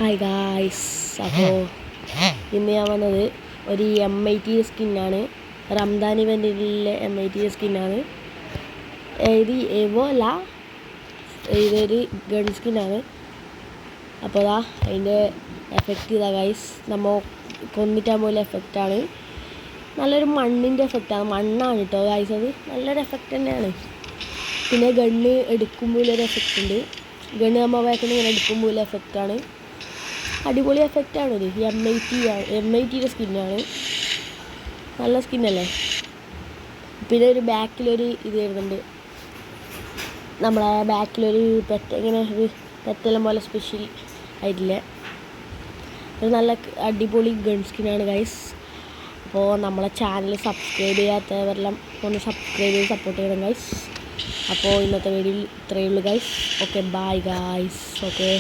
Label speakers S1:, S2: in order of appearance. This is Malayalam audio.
S1: ഹായ് ഗായ്സ്, അപ്പോൾ ഇന്ന് ഞാൻ വന്നത് ഒരു M80 സ്കിന്നാണ്. റംദാൻ ഇവൻറ്റിലെ M80 സ്കിന്നാണ്. ഇത് എവോ അല്ല, ഇതൊരു ഗൺ സ്കിന്നാണ്. അപ്പോൾ അതിൻ്റെ എഫക്റ്റ് ഇതാ ഗൈസ്, നമ്മൾ കൊന്നിട്ടാൻ പോലെ എഫക്റ്റാണ്. നല്ലൊരു മണ്ണിൻ്റെ എഫക്റ്റാണ്, മണ്ണാണ് കേട്ടോ ഗൈസ്. അത് നല്ലൊരു എഫക്റ്റ് തന്നെയാണ്. പിന്നെ ഗണ്ണ് എടുക്കുമ്പോഴൊരു എഫക്റ്റ് ഉണ്ട്. ഗണ്ണ് നമ്മൾ വേക്കുന്ന ഇങ്ങനെ എടുക്കുമ്പോൾ എഫക്റ്റാണ്. അടിപൊളി എഫക്റ്റാണിത്. M80 സ്കിന്നാണ്, നല്ല സ്കിന്നല്ലേ. പിന്നെ ഒരു ബാക്കിലൊരു ഇത് വരുന്നുണ്ട്, നമ്മളെ ബാക്കിലൊരു ഇങ്ങനെ ഒരു പെറ്റെല്ലാം പോലെ സ്പെഷ്യൽ ആയിട്ടില്ല. ഒരു നല്ല അടിപൊളി ഗൺ സ്കിന്നാണ് ഗൈസ്. അപ്പോൾ നമ്മളെ ചാനൽ സബ്സ്ക്രൈബ് ചെയ്യാത്തവരെല്ലാം ഒന്ന് സബ്സ്ക്രൈബ് ചെയ്ത് സപ്പോർട്ട് ചെയ്യണം ഗൈസ്. അപ്പോൾ ഇന്നത്തെ വീഡിയോയിൽ ഇത്രയേ ഉള്ളൂ guys. Okay, bye guys. Okay.